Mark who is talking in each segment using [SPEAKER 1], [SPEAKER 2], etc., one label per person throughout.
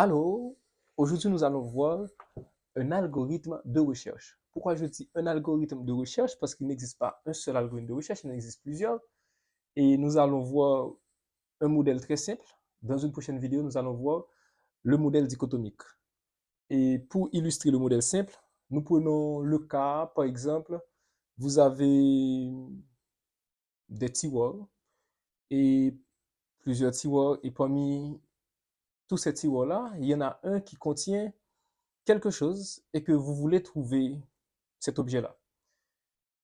[SPEAKER 1] Alors, aujourd'hui, nous allons voir un algorithme de recherche. Pourquoi je dis un algorithme de recherche? Parce qu'il n'existe pas un seul algorithme de recherche, il en existe plusieurs. Et nous allons voir un modèle très simple. Dans une prochaine vidéo, nous allons voir le modèle dichotomique. Et pour illustrer le modèle simple, nous prenons le cas, par exemple, vous avez des tiroirs et plusieurs tiroirs. Et parmi tous ces tiroirs-là, il y en a un qui contient quelque chose et que vous voulez trouver cet objet-là.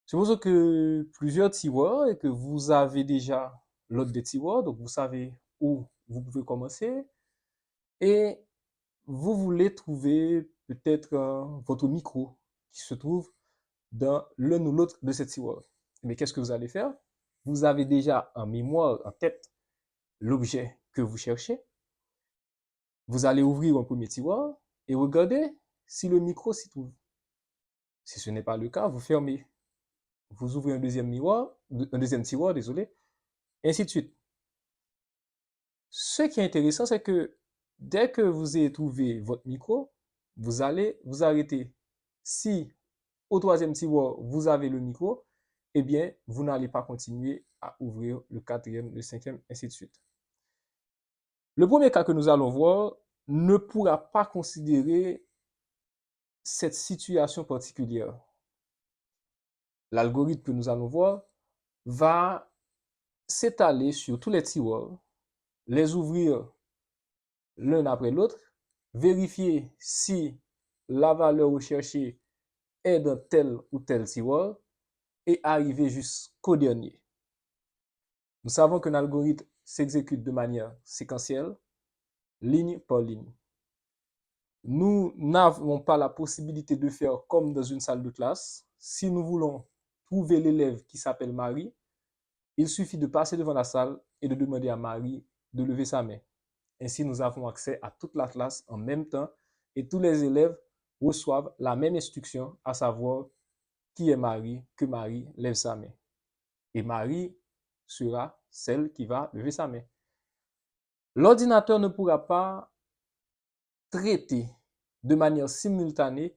[SPEAKER 1] Supposons que plusieurs tiroirs et que vous avez déjà l'autre des tiroirs, donc vous savez où vous pouvez commencer et vous voulez trouver peut-être votre micro qui se trouve dans l'un ou l'autre de ces tiroirs. Mais qu'est-ce que vous allez faire? Vous avez déjà en mémoire, en tête, l'objet que vous cherchez. Vous allez ouvrir un premier tiroir et regarder si le micro s'y trouve. Si ce n'est pas le cas, vous fermez. Vous ouvrez un deuxième tiroir, désolé, et ainsi de suite. Ce qui est intéressant, c'est que dès que vous avez trouvé votre micro, vous allez vous arrêter. Si au troisième tiroir, vous avez le micro, eh bien, vous n'allez pas continuer à ouvrir le quatrième, le cinquième, ainsi de suite. Le premier cas que nous allons voir ne pourra pas considérer cette situation particulière. L'algorithme que nous allons voir va s'étaler sur tous les tiroirs, les ouvrir l'un après l'autre, vérifier si la valeur recherchée est dans tel ou tel tiroir et arriver jusqu'au dernier. Nous savons qu'un algorithme s'exécute de manière séquentielle, ligne par ligne. Nous n'avons pas la possibilité de faire comme dans une salle de classe. Si nous voulons trouver l'élève qui s'appelle Marie, il suffit de passer devant la salle et de demander à Marie de lever sa main. Ainsi, nous avons accès à toute la classe en même temps et tous les élèves reçoivent la même instruction, à savoir qui est Marie, que Marie lève sa main. Et Marie sera celle qui va lever sa main. L'ordinateur ne pourra pas traiter de manière simultanée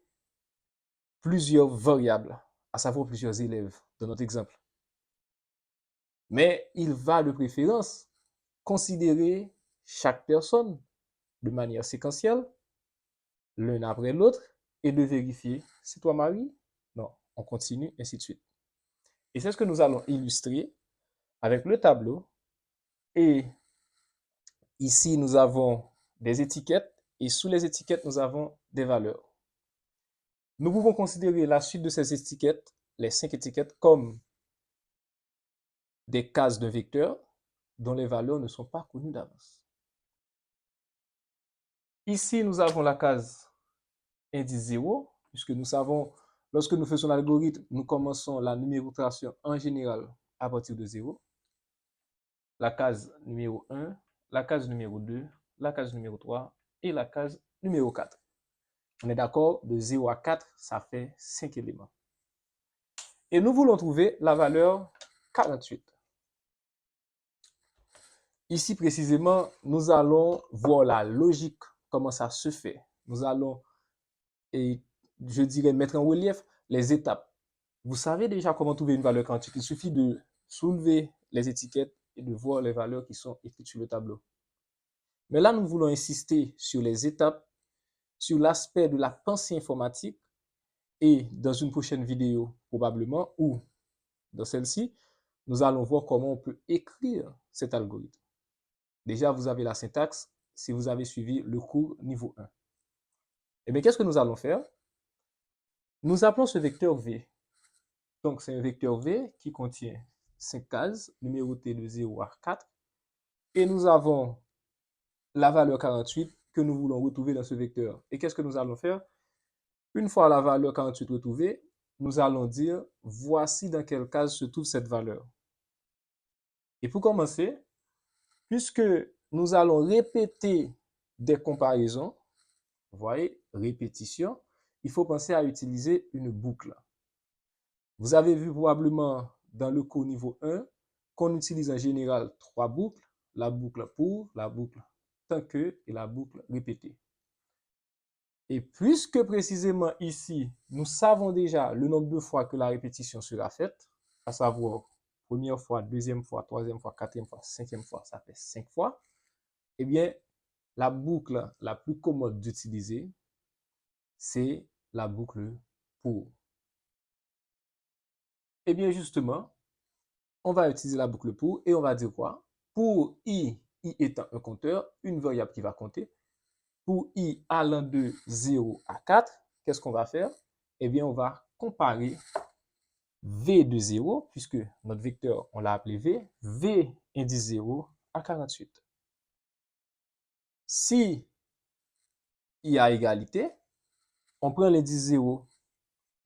[SPEAKER 1] plusieurs variables, à savoir plusieurs élèves, dans notre exemple. Mais il va de préférence considérer chaque personne de manière séquentielle, l'un après l'autre, et de vérifier, c'est toi Marie? Non, on continue, ainsi de suite. Et c'est ce que nous allons illustrer avec le tableau. Et ici, nous avons des étiquettes, et sous les étiquettes, nous avons des valeurs. Nous pouvons considérer la suite de ces étiquettes, les 5 étiquettes, comme des cases d'un vecteur dont les valeurs ne sont pas connues d'avance. Ici, nous avons la case indice 0, puisque nous savons, lorsque nous faisons l'algorithme, nous commençons la numérotation en général à partir de 0. La case numéro 1, la case numéro 2, la case numéro 3 et la case numéro 4. On est d'accord, de 0 à 4, ça fait 5 éléments. Et nous voulons trouver la valeur 48. Ici, précisément, nous allons voir la logique, comment ça se fait. Nous allons, et je dirais, mettre en relief les étapes. Vous savez déjà comment trouver une valeur quantique. Il suffit de soulever les étiquettes et de voir les valeurs qui sont écrites sur le tableau. Mais là, nous voulons insister sur les étapes, sur l'aspect de la pensée informatique et dans une prochaine vidéo probablement, ou dans celle-ci, nous allons voir comment on peut écrire cet algorithme. Déjà, vous avez la syntaxe si vous avez suivi le cours niveau 1. Et bien, qu'est-ce que nous allons faire? Nous appelons ce vecteur V. Donc, c'est un vecteur V qui contient 5 cases, numérotées de 0 à 4. Et nous avons la valeur 48 que nous voulons retrouver dans ce vecteur. Et qu'est-ce que nous allons faire? Une fois la valeur 48 retrouvée, nous allons dire, voici dans quelle case se trouve cette valeur. Et pour commencer, puisque nous allons répéter des comparaisons, vous voyez, répétition, il faut penser à utiliser une boucle. Vous avez vu probablement dans le cours niveau 1 qu'on utilise en général 3 boucles, la boucle pour, la boucle tant que et la boucle répétée. Et puisque précisément ici, nous savons déjà le nombre de fois que la répétition sera faite, à savoir première fois, deuxième fois, troisième fois, quatrième fois, cinquième fois, ça fait 5 fois, eh bien, la boucle la plus commode d'utiliser, c'est la boucle pour. Eh bien, justement, on va utiliser la boucle pour et on va dire quoi? Pour i étant un compteur, une variable qui va compter, pour i allant de 0 à 4, qu'est-ce qu'on va faire? Eh bien, on va comparer v de 0, puisque notre vecteur, on l'a appelé v indice 0 à 48. Si il y a égalité, on prend l'indice 0,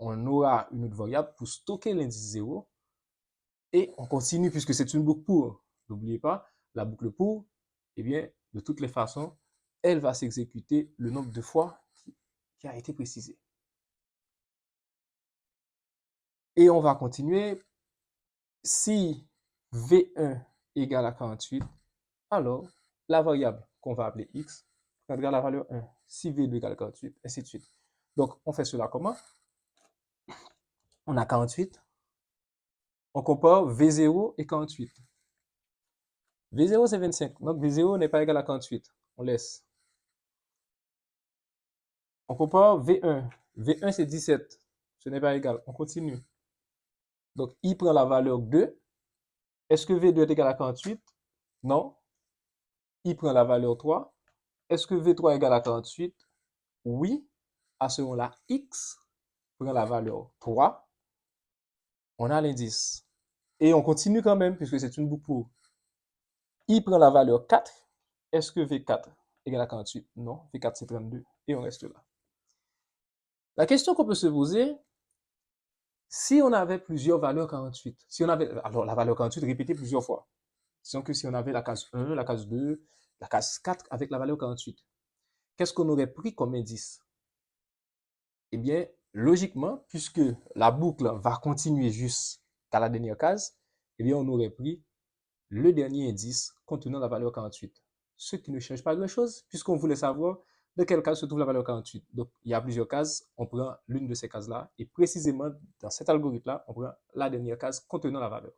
[SPEAKER 1] on aura une autre variable pour stocker l'indice 0, et on continue puisque c'est une boucle pour. N'oubliez pas, la boucle pour, eh bien, de toutes les façons, elle va s'exécuter le nombre de fois qui a été précisé. Et on va continuer. Si V1 égale à 48, alors la variable qu'on va appeler x prendra la valeur 1. Si V2 égale à 48, ainsi de suite. Donc, on fait cela comment? On a 48. On compare V0 et 48. V0, c'est 25. Donc, V0 n'est pas égal à 48. On laisse. On compare V1. V1, c'est 17. Ce n'est pas égal. On continue. Donc, I prend la valeur 2. Est-ce que V2 est égal à 48? Non. I prend la valeur 3. Est-ce que V3 est égal à 48? Oui. À ce moment-là, X prend la valeur 3. On a l'indice. Et on continue quand même, puisque c'est une boucle pour. I prend la valeur 4. Est-ce que V4 égale à 48? Non. V4, c'est 32. Et on reste là. La question qu'on peut se poser, si on avait plusieurs valeurs 48, si on avait, alors la valeur 48 répétée plusieurs fois, disons que si on avait la case 1, la case 2, la case 4 avec la valeur 48, qu'est-ce qu'on aurait pris comme indice? Eh bien, logiquement, puisque la boucle va continuer jusqu'à la dernière case, eh bien, on aurait pris le dernier indice contenant la valeur 48. Ce qui ne change pas grand-chose, puisqu'on voulait savoir de quelle case se trouve la valeur 48. Donc, il y a plusieurs cases, on prend l'une de ces cases-là, et précisément, dans cet algorithme-là, on prend la dernière case contenant la valeur.